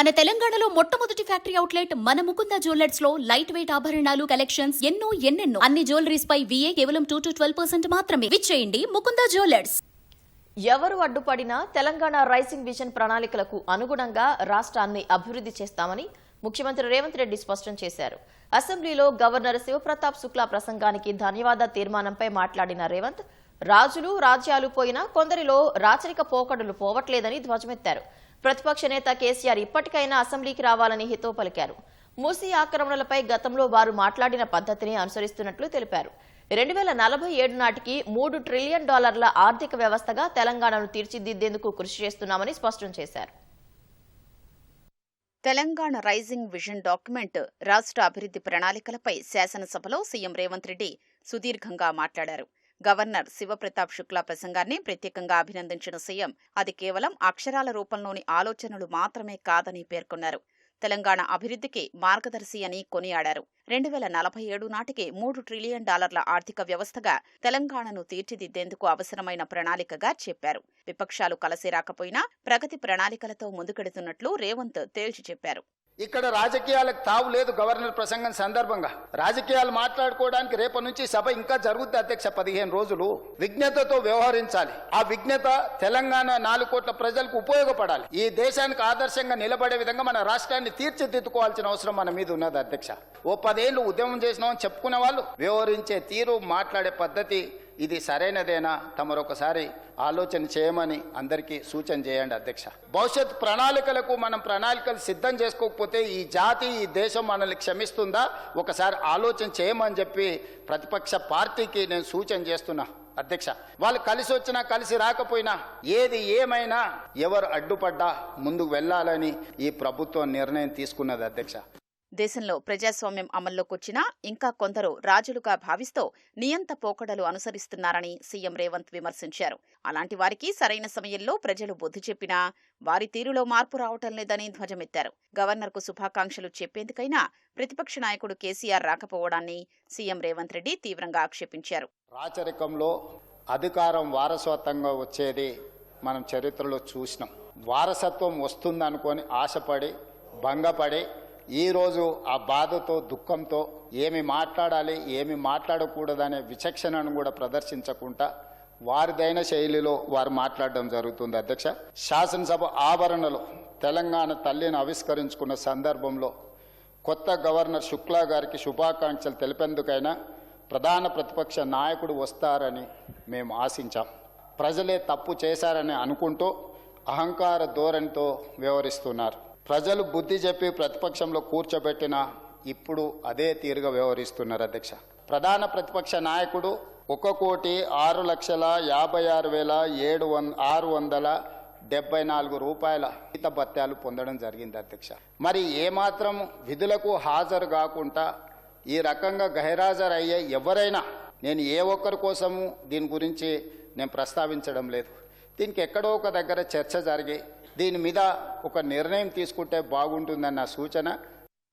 మన తెలంగాణలో మొట్టమొదటి ఫ్యాక్టరీ అవుట్లెట్ మన ముకుంద జ్యువెలర్స్ లో లైట్ వెయిట్ ఆభరణాలు కలెక్షన్స్ ఎన్నెన్నో అన్ని జ్యువెలరీస్ పై VA కేవలం 2 to 12% మాత్రమే. విచ్చేయండి ముకుంద జ్యువెలర్స్. ఎవరు అడ్డుపడినా తెలంగాణ రైజింగ్ విజన్ ప్రణాళికలకు అనుగుణంగా రాష్ట్రాన్ని అభివృద్ధి చేస్తామని ముఖ్యమంత్రి రేవంత్ రెడ్డి స్పష్టం చేశారు. అసెంబ్లీలో గవర్నర్ శివప్రతాప్ శుక్లా ప్రసంగానికి ధన్యవాద తీర్మానంపై మాట్లాడిన రేవంత్, రాజులు రాజ్యాలు పోయినా కొందరిలో రాచరిక పోకడలు పోవట్లేదని ధ్వజమెత్తారు. ప్రతిపక్ష నేత కేసీఆర్ ఇప్పటికైనా అసెంబ్లీకి రావాలని హితవు పలికారు. మూసీ ఆక్రమణలపై గతంలో వారు మాట్లాడిన పద్ధతిని అనుసరిస్తున్నట్లు తెలిపారు. 2047 నాటికి $3 ట్రిలియన్ ఆర్థిక వ్యవస్థగా తెలంగాణను తీర్చిదిద్దేందుకు కృషి చేస్తున్నామని స్పష్టం చేశారు. తెలంగాణ రైజింగ్ విజన్ డాక్యుమెంట్ రాష్ట్ర అభివృద్ధి ప్రణాళికలపై శాసనసభలో సీఎం రేవంత్ రెడ్డి సుదీర్ఘంగా మాట్లాడారు. గవర్నర్ శివప్రతాప్ శుక్లా ప్రసంగాన్ని ప్రత్యేకంగా అభినందించిన సీఎం, అది కేవలం అక్షరాల రూపంలోని ఆలోచనలు మాత్రమే కాదని పేర్కొన్నారు. తెలంగాణ అభివృద్ధికి మార్గదర్శి అని కొనియాడారు. 2047 నాటికి $3 ట్రిలియన్ ఆర్థిక వ్యవస్థగా తెలంగాణను తీర్చిదిద్దేందుకు అవసరమైన ప్రణాళికగా చెప్పారు. విపక్షాలు కలసి రాకపోయినా ప్రగతి ప్రణాళికలతో ముందుకెడుతున్నట్లు రేవంత్ తేల్చి చెప్పారు. ఇక్కడ రాజకీయాలకు తావు లేదు. గవర్నర్ ప్రసంగం సందర్భంగా రాజకీయాలు మాట్లాడుకోవడానికి రేపటి నుంచి సభ ఇంకా జరుగుద్ది అధ్యక్ష. 15 రోజులు విజ్ఞతతో వ్యవహరించాలి. ఆ విజ్ఞత తెలంగాణ 4 కోట్ల ప్రజలకు ఉపయోగపడాలి. ఈ దేశానికి ఆదర్శంగా నిలబడే విధంగా మన రాష్ట్రాన్ని తీర్చిదిద్దుకోవాల్సిన అవసరం మన మీద ఉన్నది అధ్యక్ష. ఓ 10 ఏళ్లు ఉద్యమం చేసినామని చెప్పుకునే వాళ్ళు వ్యవహరించే తీరు, మాట్లాడే పద్ధతి ఇది సరైనదేనా? తమరొకసారి ఆలోచన చేయమని అందరికీ సూచన చేయండి అధ్యక్ష. భవిష్యత్ ప్రణాళికలకు మనం ప్రణాళికలు సిద్ధం చేసుకోకపోతే ఈ జాతి, ఈ దేశం మనల్ని క్షమిస్తుందా? ఒకసారి ఆలోచన చేయమని చెప్పి ప్రతిపక్ష పార్టీకి నేను సూచన చేస్తున్నా అధ్యక్ష. వాళ్ళు కలిసి వచ్చినా కలిసి రాకపోయినా ఏది ఏమైనా ఎవరు అడ్డుపడ్డా ముందుకు వెళ్లాలని ఈ ప్రభుత్వం నిర్ణయం తీసుకున్నది అధ్యక్ష. దేశంలో ప్రజాస్వామ్యం అమల్లోకొచ్చినా ఇంకా కొందరు రాజులుగా భావిస్తూ నియంత పోకడలు అనుసరిస్తున్నారని సీఎం రేవంత్ విమర్శించారు. అలాంటి వారికి సరైన సమయంలో ప్రజలు బుద్ధి చెప్పినా వారి తీరులో మార్పు రావటం లేదని ధ్వజమెత్తారు. గవర్నర్కు శుభాకాంక్షలు చెప్పేందుకైనా ప్రతిపక్ష నాయకుడు కేసీఆర్ రాకపోవడాన్ని సీఎం రేవంత్ రెడ్డి తీవ్రంగా ఆక్షేపించారు. రాచరికంలో అధికారం వారసత్వంగా వచ్చేది మనం చరిత్రలో చూసినాం. వారసత్వం వస్తుందనుకొని ఆశపడి భంగపడి ఈరోజు ఆ బాధతో, దుఃఖంతో ఏమి మాట్లాడాలి, ఏమి మాట్లాడకూడదనే విచక్షణను కూడా ప్రదర్శించకుండా వారిదైన శైలిలో వారు మాట్లాడడం జరుగుతుంది అధ్యక్ష. శాసనసభ ఆవరణలో తెలంగాణ తల్లిని ఆవిష్కరించుకున్న సందర్భంలో కొత్త గవర్నర్ శుక్లా గారికి శుభాకాంక్షలు తెలిపేందుకైనా ప్రధాన ప్రతిపక్ష నాయకుడు వస్తారని మేము ఆశించాం. ప్రజలే తప్పు చేశారని అనుకుంటూ అహంకార ధోరణితో వ్యవహరిస్తున్నారు. ప్రజలు బుద్ధి చెప్పి ప్రతిపక్షంలో కూర్చోబెట్టిన ఇప్పుడు అదే తీరుగా వ్యవహరిస్తున్నారు అధ్యక్ష. ప్రధాన ప్రతిపక్ష నాయకుడు 1,56,56,774 రూపాయల జీత భత్యాలు పొందడం జరిగింది అధ్యక్ష. మరి ఏమాత్రం విధులకు హాజరు కాకుండా ఈ రకంగా గైర్హాజరు అయ్యే ఎవరైనా, నేను ఏ ఒక్కరి కోసము దీని గురించి నేను ప్రస్తావించడం లేదు. దీనికి ఎక్కడో ఒక దగ్గర చర్చ జరిగి దీని మీద ఒక నిర్ణయం తీసుకుంటే బాగుంటుందన్న సూచన.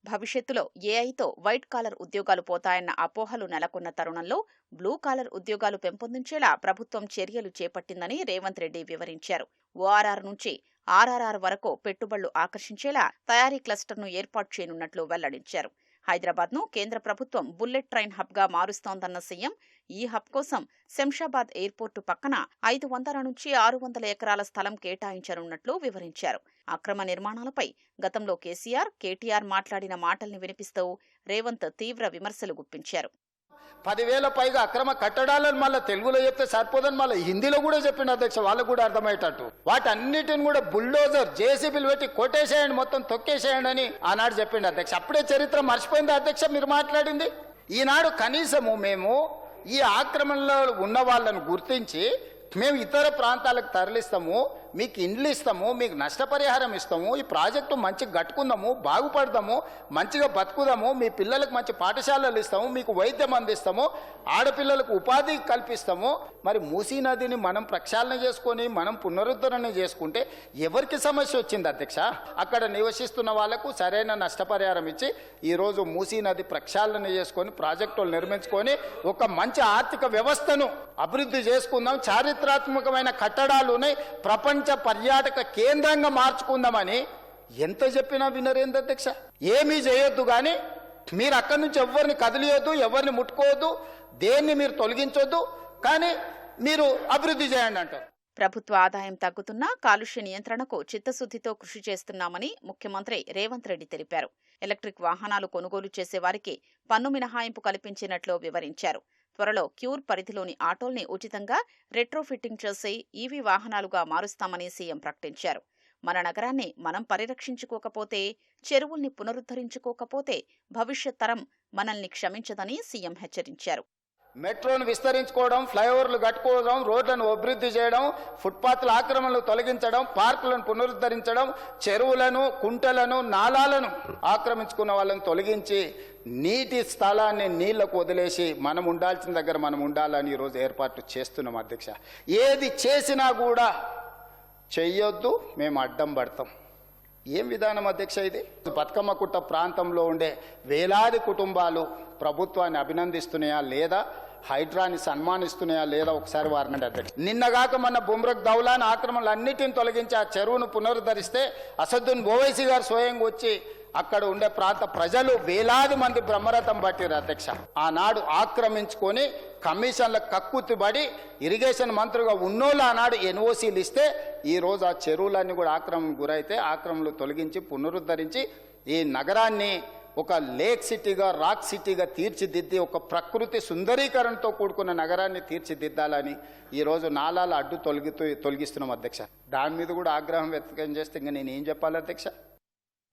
భవిష్యత్తులో ఏఐతో వైట్ కాలర్ ఉద్యోగాలు పోతాయన్న అపోహలు నెలకొన్న తరుణంలో బ్లూ కాలర్ ఉద్యోగాలు పెంపొందించేలా ప్రభుత్వం చర్యలు చేపట్టిందని రేవంత్ రెడ్డి వివరించారు. ORR నుంచి RRR వరకు పెట్టుబడులు ఆకర్షించేలా తయారీ క్లస్టర్ను ఏర్పాటు చేయనున్నట్లు వెల్లడించారు. హైదరాబాద్ను కేంద్ర ప్రభుత్వం బుల్లెట్ ట్రైన్ హబ్గా మారుస్తోందన్న సీఎం, ఈ హబ్ కోసం శంషాబాద్ ఎయిర్పోర్టు పక్కన 500 నుంచి 600 ఎకరాల స్థలం కేటాయించనున్నట్లు వివరించారు. అక్రమ నిర్మాణాలపై గతంలో కేసీఆర్, కేటీఆర్ మాట్లాడిన మాటల్ని వినిపిస్తూ రేవంత్ తీవ్ర విమర్శలు గుప్పించారు. 10,000 పైగా అక్రమ కట్టడాలను మళ్ళీ తెలుగులో చెప్తే సరిపోదని మళ్ళీ హిందీలో కూడా చెప్పిండు అధ్యక్ష, వాళ్ళకు కూడా అర్థమయ్యేటట్టు. వాటన్నిటిని కూడా బుల్డోజర్, జేసీబీలు పెట్టి కొట్టేసేయండి, మొత్తం తొక్కేసేయండి అని ఆనాడు చెప్పిండు అధ్యక్ష. అప్పుడే చరిత్ర మర్చిపోయింది అధ్యక్ష మీరు మాట్లాడింది. ఈనాడు కనీసము మేము ఈ ఆక్రమణలో ఉన్న వాళ్ళను గుర్తించి మేము ఇతర ప్రాంతాలకు తరలిస్తాము, మీకు ఇండ్లు ఇస్తాము, మీకు నష్టపరిహారం ఇస్తాము, ఈ ప్రాజెక్టు మంచిగా కట్టుకుందాము, బాగుపడదాము, మంచిగా బతుకుదాము, మీ పిల్లలకు మంచి పాఠశాలలు ఇస్తాము, మీకు వైద్యం అందిస్తాము, ఆడపిల్లలకు ఉపాధి కల్పిస్తాము. మరి మూసీ నదిని మనం ప్రక్షాళన చేసుకొని మనం పునరుద్ధరణ చేసుకుంటే ఎవరికి సమస్య వచ్చింది అధ్యక్ష? అక్కడ నివసిస్తున్న వాళ్లకు సరైన నష్టపరిహారం ఇచ్చి ఈరోజు మూసీ నది ప్రక్షాళన చేసుకొని ప్రాజెక్టులు నిర్మించుకొని ఒక మంచి ఆర్థిక వ్యవస్థను అభివృద్ధి చేసుకుందాం, చారిత్రాత్మకమైన కట్టడాలు ఉన్నాయి, ప్రపంచ పర్యాటక కేంద్రంగా మార్చుకుందామని ఎంత చెప్పినా వినరేంది అధ్యక్ష. ఏమీ చేయొద్దు కానీ మీరు అక్కడి నుంచి ఎవరిని కదిలియొద్దు, ఎవరిని ముట్టుకోవద్దు, దేన్ని మీరు తొలగించొద్దు, కానీ మీరు అభివృద్ధి చేయండి అంటారు. ప్రభుత్వ ఆదాయం తగ్గుతున్నా కాలుష్య నియంత్రణకు చిత్తశుద్ధితో కృషి చేస్తున్నామని ముఖ్యమంత్రి రేవంత్ రెడ్డి తెలిపారు. ఎలక్ట్రిక్ వాహనాలు కొనుగోలు చేసే వారికి పన్ను మినహాయింపు కల్పించినట్లు వివరించారు. త్వరలో క్యూర్ పరిధిలోని ఆటోల్ని ఉచితంగా రెట్రోఫిట్టింగ్ చేసి ఈవీ వాహనాలుగా మారుస్తామని సీఎం ప్రకటించారు. మన నగరాన్ని మనం పరిరక్షించుకోకపోతే, చెరువుల్ని పునరుద్ధరించుకోకపోతే భవిష్యత్ తరం మనల్ని క్షమించదని సీఎం హెచ్చరించారు. మెట్రోను విస్తరించుకోవడం, ఫ్లైఓవర్లు కట్టుకోవడం, రోడ్లను అభివృద్ధి చేయడం, ఫుట్పాత్ల ఆక్రమణలు తొలగించడం, పార్కులను పునరుద్ధరించడం, చెరువులను, కుంటలను, నాలాలను ఆక్రమించుకున్న వాళ్ళని తొలగించి నీటి స్థలాన్ని నీళ్లకు వదిలేసి మనం ఉండాల్సిన దగ్గర మనం ఉండాలని ఈరోజు ఏర్పాట్లు చేస్తున్నాం అధ్యక్ష. ఏది చేసినా కూడా చెయ్యొద్దు, మేము అడ్డం పడతాం. ఏం విధానం అధ్యక్ష ఇది? బతుకమ్మ కుట్ట ప్రాంతంలో ఉండే వేలాది కుటుంబాలు ప్రభుత్వాన్ని అభినందిస్తున్నాయా లేదా, హైడ్రాని సన్మానిస్తున్నాయా లేదా ఒకసారి వారినండి అధ్యక్ష. నిన్నగాక మన బుమ్రక్ దౌలాన్ ఆక్రమణలు అన్నిటిని తొలగించి ఆ చెరువును పునరుద్ధరిస్తే అసదుద్దీన్ ఓవైసీ గారు స్వయంగా వచ్చి అక్కడ ఉండే ప్రాంత ప్రజలు వేలాది మంది బ్రహ్మరథం పట్టిరు అధ్యక్ష. ఆనాడు ఆక్రమించుకొని కమిషన్ల కక్కుతిబడి ఇరిగేషన్ మంత్రిగా ఉన్నోళ్ళు ఆనాడు ఎన్ఓసీలు ఇస్తే ఈరోజు ఆ చెరువులన్నీ కూడా ఆక్రమణకు గురైతే ఆక్రమణలు తొలగించి పునరుద్ధరించి ఈ నగరాన్ని ఒక లేక్ సిటీగా, రాక్ సిటీగా తీర్చిదిద్ది ఒక ప్రకృతి సుందరీకరణతో కూడుకున్న నగరాన్ని తీర్చిదిద్దాలని ఈరోజు నాలాల అడ్డు తొలగిస్తున్నాం అధ్యక్ష. దాని మీద కూడా ఆగ్రహం వ్యక్తం చేస్తే ఇంకా నేను ఏం చెప్పాలి అధ్యక్ష?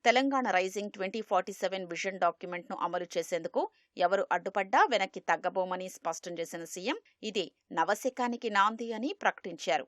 తెలంగాణ రైజింగ్ 2047 విజన్ డాక్యుమెంట్ను అమలు చేసేందుకు ఎవరు అడ్డుపడ్డా వెనక్కి తగ్గబోమని స్పష్టం చేసిన సీఎం ఇది నవశకానికి నాంది అని ప్రకటించారు.